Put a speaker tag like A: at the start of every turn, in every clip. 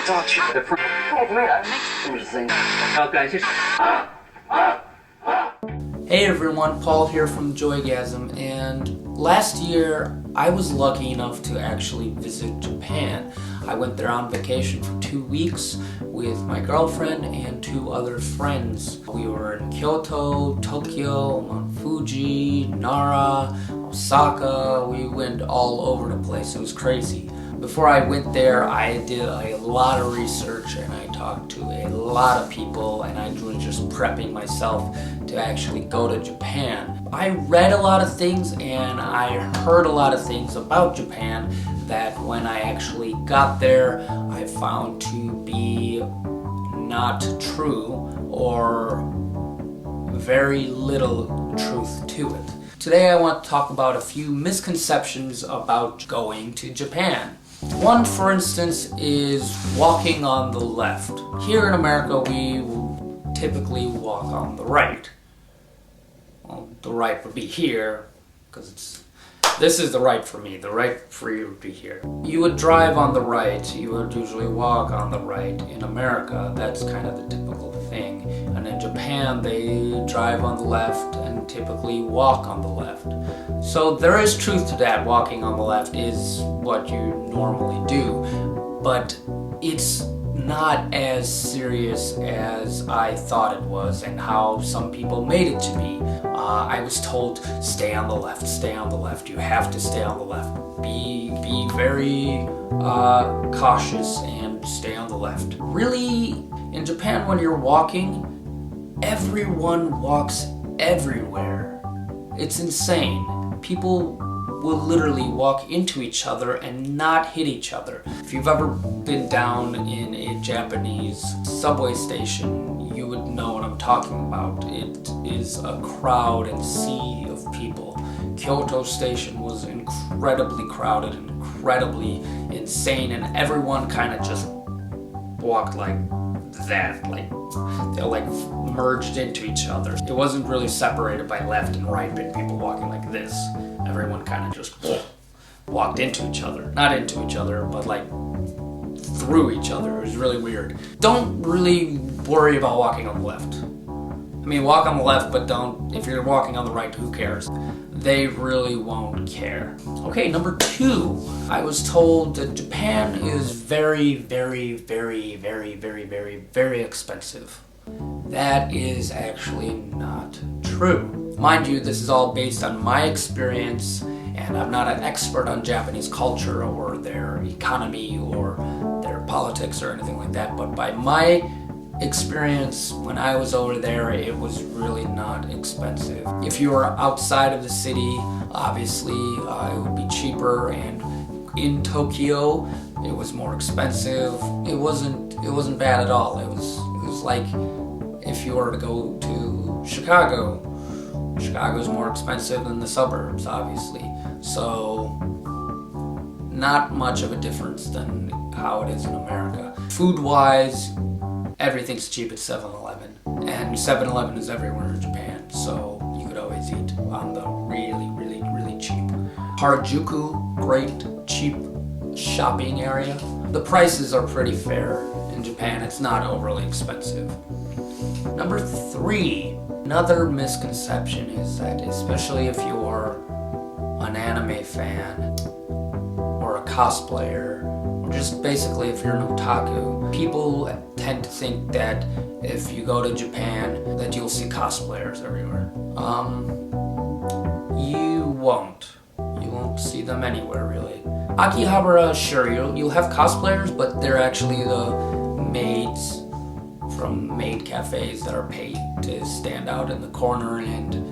A: Hey everyone, Paul here from JoyGazm, and last year I was lucky enough to actually visit Japan. I went there on vacation for 2 weeks with my girlfriend and 2 other friends. We were in Kyoto, Tokyo, Mount Fuji, Nara, Osaka. We went all over the place. It was crazy. Before I went there, I did a lot of research and I talked to a lot of people, and I was just prepping myself to actually go to Japan. I read a lot of things and I heard a lot of things about Japan that when I actually got there, I found to be not true, or very little truth to it. Today I want to talk about a few misconceptions about going to Japan. One, for instance, is walking on the left. Here in America, we typically walk on the right. Well, the right would be here, because this is the right for me. The right for you would be here. You would drive on the right. You would usually walk on the right. In America, that's kind of the typical thing. And in Japan, they drive on the left and typically walk on the left. So there is truth to that. Walking on the left is what you normally do, but it's not as serious as I thought it was and how some people made it to be. I was told, stay on the left, stay on the left. You have to stay on the left. Be very cautious and stay on the left. Really, in Japan, when you're walking, everyone walks everywhere. It's insane. People will literally walk into each other and not hit each other. If you've ever been down in a Japanese subway station, you would know what I'm talking about. It is a crowd and sea of people. Kyoto station was incredibly crowded and incredibly insane, and everyone kind of just walked like that, they merged into each other. It wasn't really separated by left and right, but people walking like this. Everyone kind of just walked into each other. Not into each other, but through each other. It was really weird. Don't really worry about walking on the left. I mean, walk on the left, but don't, if you're walking on the right, who cares? They really won't care. Okay, number 2. I was told that Japan is very, very, very, very, very, very, very expensive. That is actually not true. Mind you, this is all based on my experience, and I'm not an expert on Japanese culture or their economy or their politics or anything like that, but by my experience when I was over there, it was really not expensive. If you were outside of the city, obviously it would be cheaper, and in Tokyo it was more expensive. It wasn't bad at all. It was like if you were to go to Chicago. Chicago's more expensive than the suburbs, obviously. So not much of a difference than how it is in America. Food-wise, everything's cheap at 7-Eleven, and 7-Eleven is everywhere in Japan, so you could always eat on the really, really, really cheap. Harajuku, great, cheap shopping area. The prices are pretty fair in Japan. It's not overly expensive. Number 3, another misconception is that, especially if you're an anime fan or a cosplayer, or just basically if you're an otaku, people tend to think that if you go to Japan that you'll see cosplayers everywhere. You won't. You won't see them anywhere, really. Akihabara, sure, you'll have cosplayers, but they're actually the maids from maid cafes that are paid to stand out in the corner and,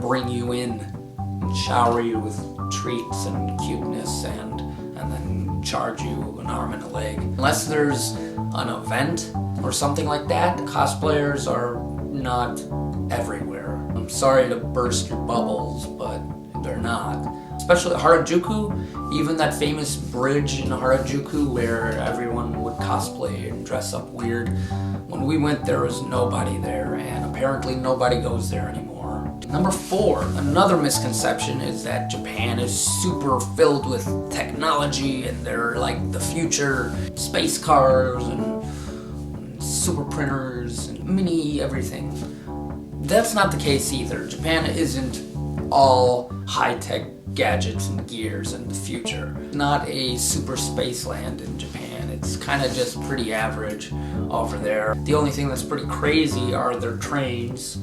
A: bring you in and shower you with treats and cuteness and then charge you an arm and a leg. Unless there's an event or something like that, cosplayers are not everywhere. I'm sorry to burst your bubbles, but they're not. Especially Harajuku, even that famous bridge in Harajuku where everyone would cosplay and dress up weird. When we went, there was nobody there, and apparently nobody goes there anymore. Number 4, another misconception is that Japan is super filled with technology and they're like the future space cars and super printers and mini everything. That's not the case either. Japan isn't all high-tech gadgets and gears in the future. Not a super space land in Japan. It's kind of just pretty average over there. The only thing that's pretty crazy are their trains.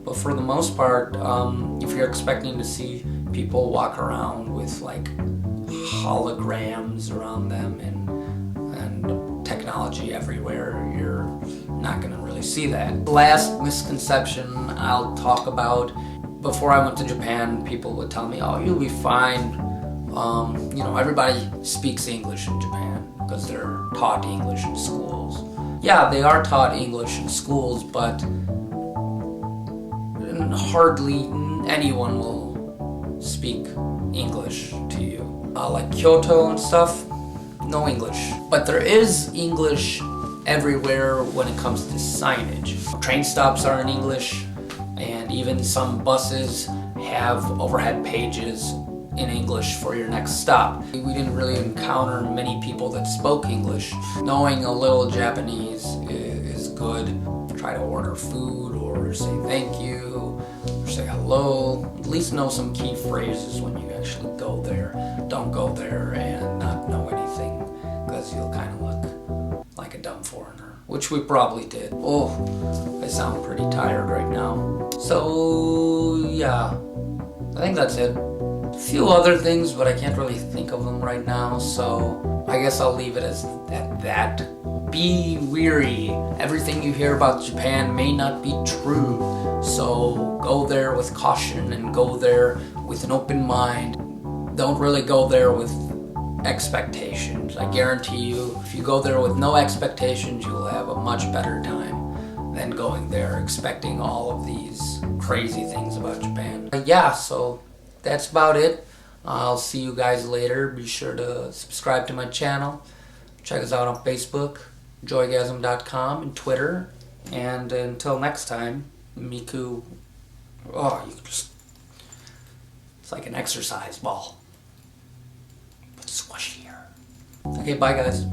A: But for the most part, if you're expecting to see people walk around with like holograms around them and technology everywhere, you're not going to really see that. The last misconception I'll talk about, before I went to Japan, people would tell me, oh, you'll be fine. Everybody speaks English in Japan because they're taught English in schools. Yeah, they are taught English in schools, but hardly anyone will speak English to you. Like Kyoto and stuff, no English. But there is English everywhere when it comes to signage. Train stops are in English, and even some buses have overhead pages in English for your next stop. We didn't really encounter many people that spoke English. Knowing a little Japanese is good. Try to order food or say thank you or say hello. At least know some key phrases when you actually go there. Don't go there and not know anything, because you'll kind of look like a dumb foreigner, which we probably did. Oh, I sound pretty tired right now. So yeah, I think that's it. A few other things, but I can't really think of them right now, so I guess I'll leave it at that. Be weary. Everything you hear about Japan may not be true, so go there with caution and go there with an open mind. Don't really go there with expectations. I guarantee you, if you go there with no expectations, you will have a much better time than going there expecting all of these crazy things about Japan. Yeah, so that's about it. I'll see you guys later. Be sure to subscribe to my channel. Check us out on Facebook, JoyGazm.com, and Twitter. And until next time, Miku. Oh, you just. It's like an exercise ball, but squishier. Okay, bye guys.